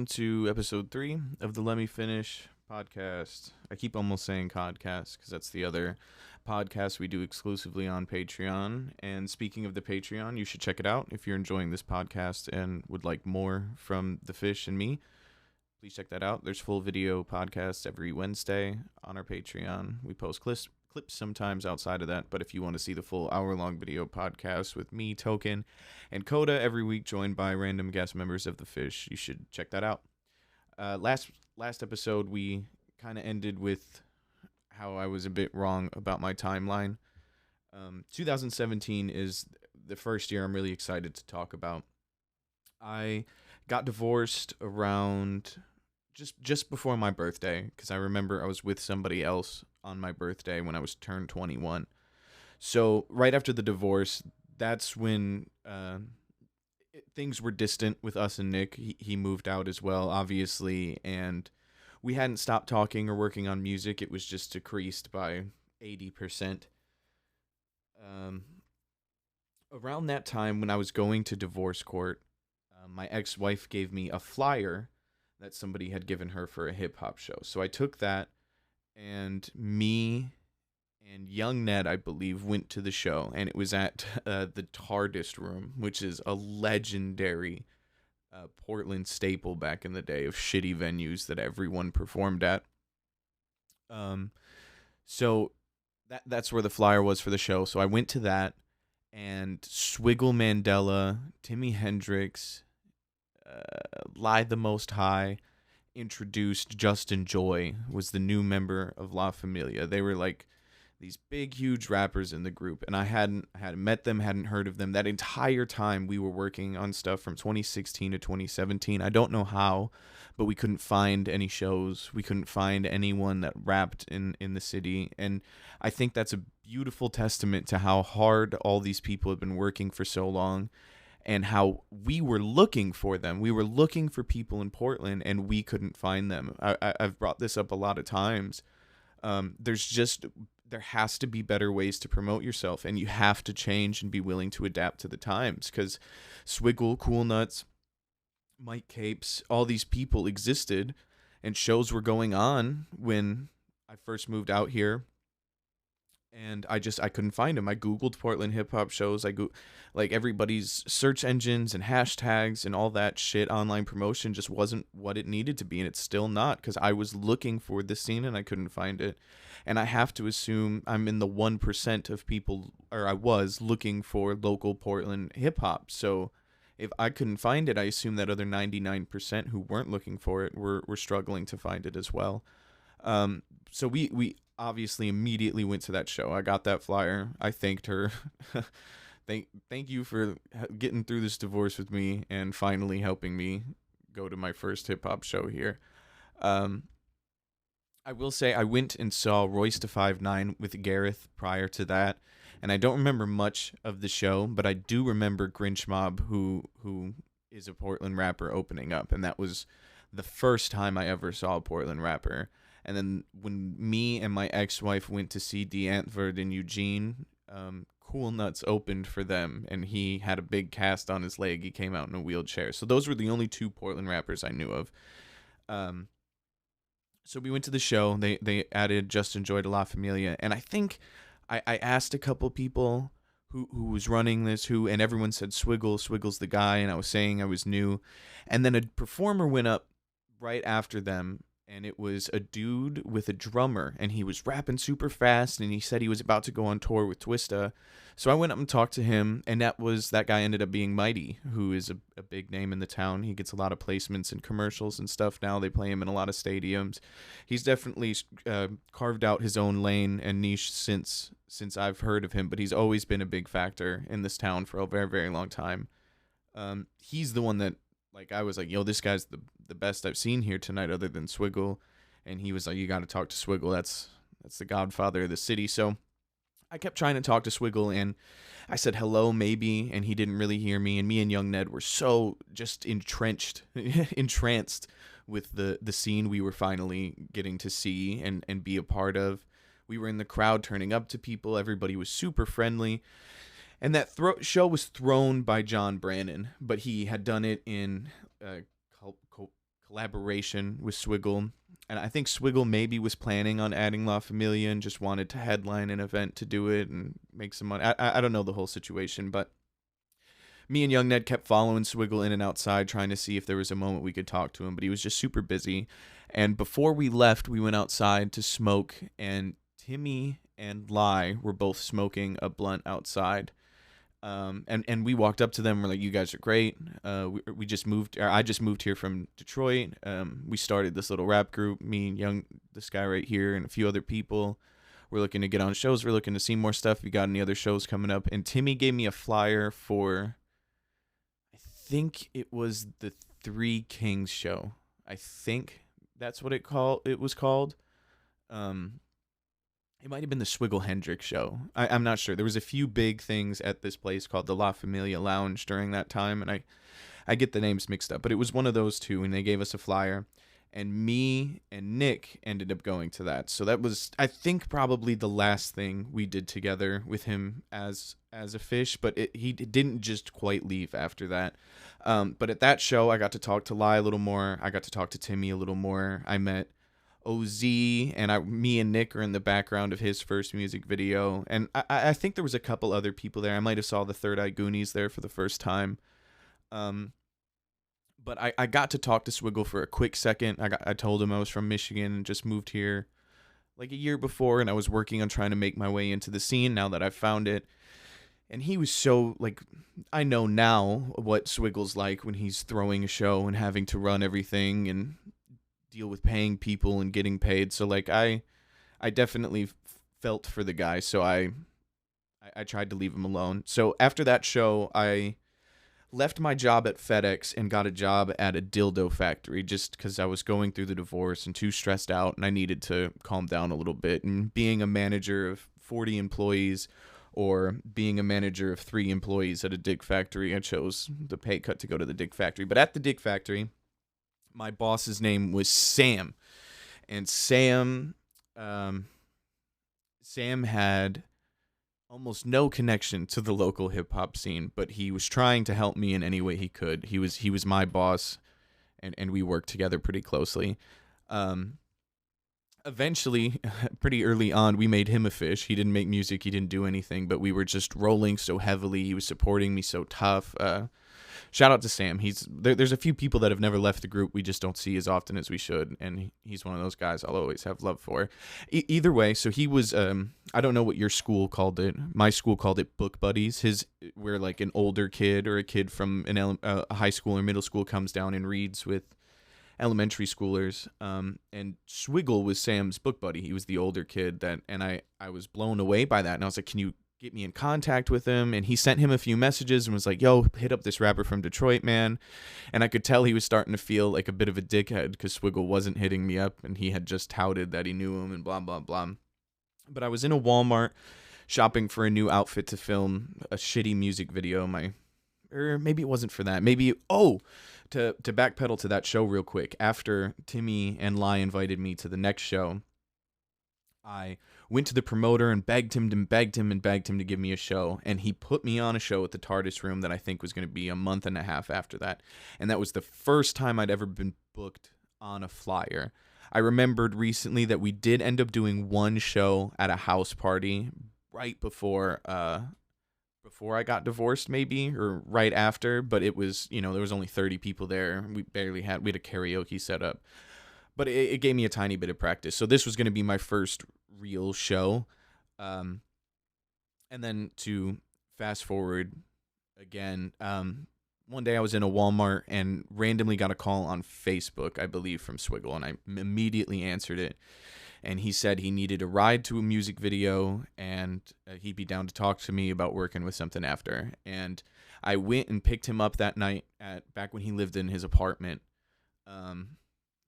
welcome to episode 3 of the Lemme Finish podcast. I keep almost saying podcast because that's the other podcast we do exclusively on Patreon. And speaking of the Patreon, you should check it out if you're enjoying this podcast and would like more from the fish and me. Please check that out. There's full video podcasts every Wednesday on our Patreon. We post clips sometimes outside of that, but if you want to see the full hour-long video podcast with me, Token, and Coda every week, joined by random guest members of the fish, you should check that out. Last episode, we kind of ended with how I was a bit wrong about my timeline. 2017 is the first year I'm really excited to talk about. I got divorced around just before my birthday, because I remember I was with somebody else on my birthday when I was turned 21. So right after the divorce, that's when things were distant with us and Nick. He moved out as well, obviously, and we hadn't stopped talking or working on music. It was just decreased by 80%. Around that time when I was going to divorce court, my ex-wife gave me a flyer that somebody had given her for a hip-hop show. So I took that, and me and young Ned, I believe, went to the show, and it was at the TARDIS room, which is a legendary Portland staple back in the day of shitty venues that everyone performed at. So that's where the flyer was for the show. So I went to that, and Swiggle Mandela, Timmy Hendrix, Lie the Most High introduced Justin Joy, was the new member of La Familia. They were like these big, huge rappers in the group, and I hadn't met them, hadn't heard of them. That entire time we were working on stuff from 2016 to 2017. I don't know how, but we couldn't find any shows. We couldn't find anyone that rapped in the city, and I think that's a beautiful testament to how hard all these people have been working for so long, and how we were looking for them. We were looking for people in Portland, and we couldn't find them. I've brought this up a lot of times. There has to be better ways to promote yourself, and you have to change and be willing to adapt to the times, because Swiggle, Cool Nuts, Mike Capes, all these people existed, and shows were going on when I first moved out here. And I couldn't find them. I Googled Portland hip hop shows. Like everybody's search engines and hashtags and all that shit. Online promotion just wasn't what it needed to be. And it's still not, because I was looking for the scene and I couldn't find it. And I have to assume I'm in the 1% of people, or I was looking for local Portland hip hop. So if I couldn't find it, I assume that other 99% who weren't looking for it were struggling to find it as well. So we obviously immediately went to that show. I got that flyer. I thanked her. Thank you for getting through this divorce with me and finally helping me go to my first hip hop show here. I will say I went and saw Royce da 5'9" with Gareth prior to that, and I don't remember much of the show, but I do remember Grinch Mob, who is a Portland rapper, opening up, and that was the first time I ever saw a Portland rapper. And then when me and my ex-wife went to see D'Antverd in Eugene, Cool Nuts opened for them, and he had a big cast on his leg. He came out in a wheelchair. So those were the only two Portland rappers I knew of. So we went to the show. They added Justin Joy to La Familia, and I think I asked a couple people who was running this, and everyone said Swiggle. Swiggle's the guy, and I was saying I was new. And then a performer went up right after them, and it was a dude with a drummer, and he was rapping super fast, and he said he was about to go on tour with Twista. So I went up and talked to him, and that guy ended up being Mighty, who is a big name in the town. He gets a lot of placements and commercials and stuff now. They play him in a lot of stadiums. He's definitely carved out his own lane and niche since I've heard of him, but he's always been a big factor in this town for a very, very long time. He's the one that, like, I was like, yo, this guy's the best I've seen here tonight other than Swiggle. And he was like, you got to talk to Swiggle. That's the godfather of the city. So I kept trying to talk to Swiggle, and I said hello, maybe, and he didn't really hear me. And me and young Ned were so just entranced with the scene we were finally getting to see and be a part of. We were in the crowd turning up to people. Everybody was super friendly. And that show was thrown by John Brannon, but he had done it in collaboration with Swiggle. And I think Swiggle maybe was planning on adding La Familia and just wanted to headline an event to do it and make some money. I don't know the whole situation, but me and young Ned kept following Swiggle in and outside, trying to see if there was a moment we could talk to him, but he was just super busy. And before we left, we went outside to smoke, and Timmy and Lai were both smoking a blunt outside. And we walked up to them. We're like, "You guys are great. We just moved. Or I just moved here from Detroit. We started this little rap group. Me and this guy right here, and a few other people. We're looking to get on shows. We're looking to see more stuff. We got any other shows coming up?" And Timmy gave me a flyer for, I think it was the Three Kings show. I think that's what it was called. It might have been the Swiggle Hendrix show. I'm not sure. There was a few big things at this place called the La Familia Lounge during that time, and I get the names mixed up, but it was one of those two, and they gave us a flyer, and me and Nick ended up going to that. So that was, I think, probably the last thing we did together with him as a fish, but he didn't just quite leave after that. But at that show, I got to talk to Lai a little more. I got to talk to Timmy a little more. I met OZ, and me and Nick are in the background of his first music video, and I think there was a couple other people there. I might have saw the Third Eye Goonies there for the first time. But I got to talk to Swiggle for a quick second. I told him I was from Michigan and just moved here like a year before, and I was working on trying to make my way into the scene now that I've found it. And he was so, like, I know now what Swiggle's like when he's throwing a show and having to run everything and deal with paying people and getting paid. So like I definitely felt for the guy. So I tried to leave him alone. So after that show, I left my job at FedEx and got a job at a dildo factory just because I was going through the divorce and too stressed out, and I needed to calm down a little bit. And being a manager of 40 employees or being a manager of 3 employees at a dick factory, I chose the pay cut to go to the dick factory. But at the dick factory, my boss's name was Sam, and Sam had almost no connection to the local hip hop scene, but he was trying to help me in any way he could. He was my boss, and we worked together pretty closely. Eventually, pretty early on, we made him a fish. He didn't make music, he didn't do anything, but we were just rolling so heavily. He was supporting me so tough. Shout out to Sam. There's a few people that have never left the group we just don't see as often as we should, and he's one of those guys I'll always have love for. Either way, so he was, I don't know what your school called it. My school called it book buddies. Where like an older kid or a kid from a high school or middle school comes down and reads with elementary schoolers. And Swiggle was Sam's book buddy. He was the older kid and I was blown away by that. And I was like, can you get me in contact with him? And he sent him a few messages and was like, "Yo, hit up this rapper from Detroit, man." And I could tell he was starting to feel like a bit of a dickhead because Swiggle wasn't hitting me up, and he had just touted that he knew him and blah blah blah. But I was in a Walmart shopping for a new outfit to film a shitty music video. Or maybe it wasn't for that. Maybe to backpedal to that show real quick. After Timmy and Lai invited me to the next show, I went to the promoter and begged him to give me a show, and he put me on a show at the TARDIS room that I think was going to be a month and a half after that, and that was the first time I'd ever been booked on a flyer. I remembered recently that we did end up doing one show at a house party right before I got divorced, maybe, or right after, but it was, there was only 30 people there. We had a karaoke set up. But it gave me a tiny bit of practice. So this was going to be my first real show. And then to fast forward again, one day I was in a Walmart and randomly got a call on Facebook, I believe, from Swiggle. And I immediately answered it. And he said he needed a ride to a music video, and he'd be down to talk to me about working with something after. And I went and picked him up that night back when he lived in his apartment.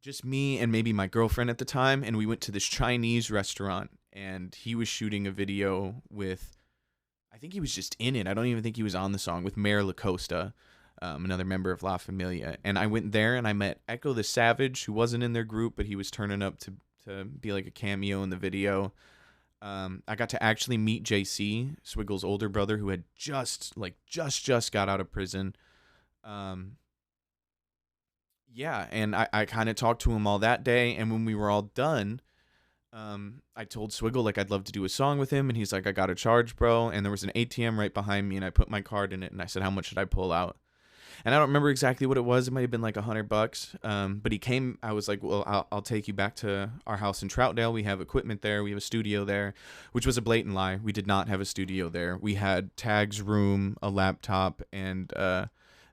Just me and maybe my girlfriend at the time, and we went to this Chinese restaurant, and he was shooting a video with, I think he was just in it. I don't even think he was on the song, with Mayor LaCosta, another member of La Familia. And I went there and I met Echo the Savage, who wasn't in their group, but he was turning up to be like a cameo in the video. I got to actually meet JC, Swiggle's older brother, who had just got out of prison. yeah, and I kind of talked to him all that day, and when we were all done, I told Swiggle like I'd love to do a song with him, and he's like, I got a charge, bro. And there was an ATM right behind me, and I put my card in it, and I said, how much should I pull out? And I don't remember exactly what it was. It might have been like $100. But he came. I was like, well, I'll take you back to our house in Troutdale. We have equipment there. We have a studio there, which was a blatant lie. We did not have a studio there. We had Tag's room, a laptop, and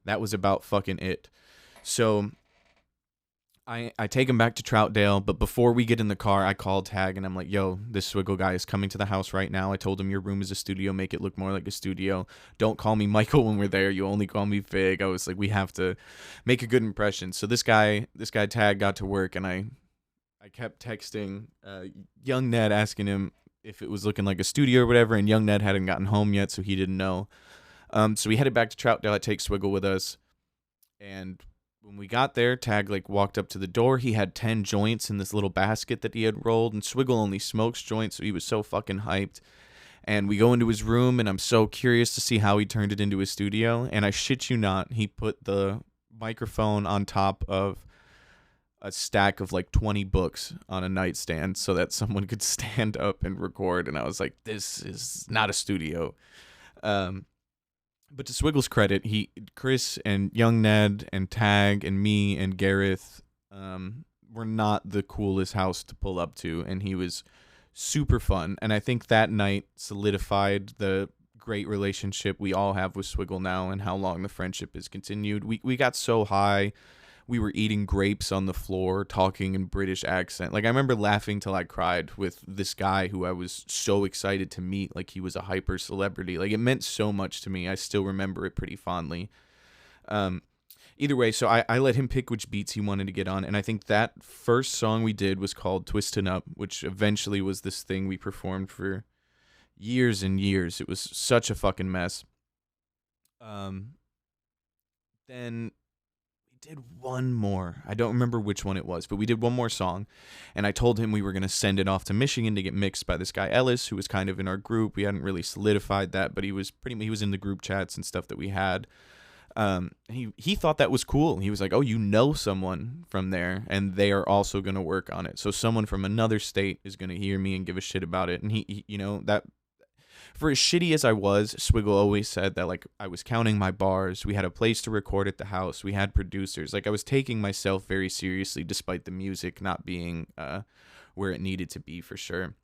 that was about fucking it. So I take him back to Troutdale, but before we get in the car, I called Tag and I'm like, yo, this Swiggle guy is coming to the house right now. I told him your room is a studio. Make it look more like a studio. Don't call me Michael when we're there. You only call me Fig. I was like, we have to make a good impression. So this guy Tag got to work, and I kept texting young Ned asking him if it was looking like a studio or whatever, and young Ned hadn't gotten home yet, so he didn't know. So we headed back to Troutdale. I take Swiggle with us, and when we got there, Tag like walked up to the door. He had 10 joints in this little basket that he had rolled, and Swiggle only smokes joints, so he was so fucking hyped. And we go into his room, and I'm so curious to see how he turned it into a studio. And I shit you not, he put the microphone on top of a stack of like 20 books on a nightstand so that someone could stand up and record. And I was like, this is not a studio. But to Swiggle's credit, Chris and young Ned and Tag and me and Gareth were not the coolest house to pull up to, and he was super fun. And I think that night solidified the great relationship we all have with Swiggle now, and how long the friendship has continued. We got so high. We were eating grapes on the floor, talking in British accent. Like, I remember laughing till I cried with this guy who I was so excited to meet. Like, he was a hyper celebrity. Like, it meant so much to me. I still remember it pretty fondly. Either way, so I let him pick which beats he wanted to get on. And I think that first song we did was called Twistin' Up, which eventually was this thing we performed for years and years. It was such a fucking mess. Then did one more. I don't remember which one it was, but we did one more song, and I told him we were going to send it off to Michigan to get mixed by this guy Ellis, who was kind of in our group. We hadn't really solidified that, but he was in the group chats and stuff that we had. He thought that was cool. He was like, oh, you know someone from there, and they are also going to work on it. So someone from another state is going to hear me and give a shit about it. And he you know, that for as shitty as I was, Swiggle always said that, like, I was counting my bars. We had a place to record at the house. We had producers. Like, I was taking myself very seriously, despite the music not being where it needed to be, for sure.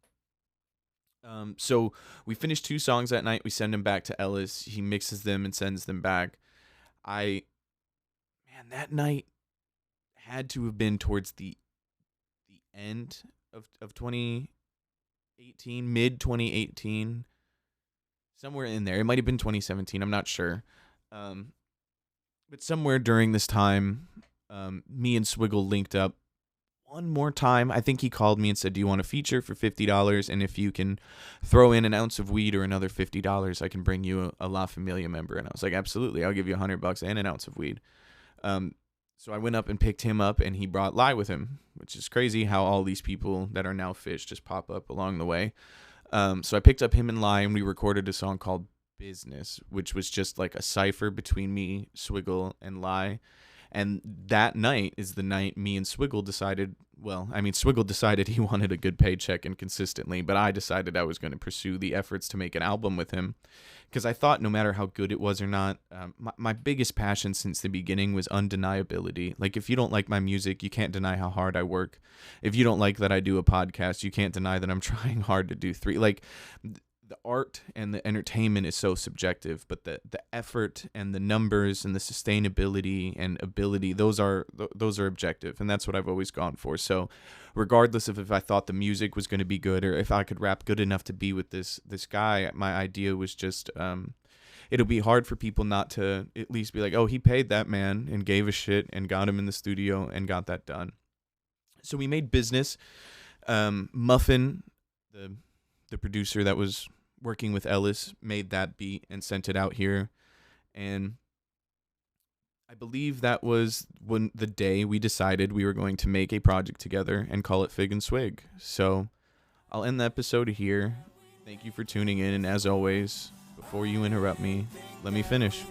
So we finished 2 songs that night. We send them back to Ellis. He mixes them and sends them back. That night had to have been towards the end of 2018, mid 2018. Somewhere in there. It might have been 2017. I'm not sure. But somewhere during this time, me and Swiggle linked up one more time. I think he called me and said, do you want a feature for $50? And if you can throw in an ounce of weed or another $50, I can bring you a La Familia member. And I was like, absolutely. I'll give you $100 and an ounce of weed. So I went up and picked him up, and he brought Lie with him, which is crazy how all these people that are now fish just pop up along the way. So I picked up him and Lie, and we recorded a song called Business, which was just like a cipher between me, Swiggle, and Lie. And that night is the night me and Swiggle decided, Swiggle decided he wanted a good paycheck and consistently, but I decided I was going to pursue the efforts to make an album with him. Because I thought no matter how good it was or not, my biggest passion since the beginning was undeniability. Like, if you don't like my music, you can't deny how hard I work. If you don't like that I do a podcast, you can't deny that I'm trying hard to do 3. Like, the art and the entertainment is so subjective, but the effort and the numbers and the sustainability and ability, those are objective, and that's what I've always gone for. So regardless of if I thought the music was going to be good or if I could rap good enough to be with this guy, my idea was just it'll be hard for people not to at least be like, oh, he paid that man and gave a shit and got him in the studio and got that done. So we made Business. Muffin, the producer that was working with Ellis, made that beat and sent it out here. And I believe that was when the day we decided we were going to make a project together and call it Fig and Swig. So I'll end the episode here. Thank you for tuning in. And as always, before you interrupt me, let me finish.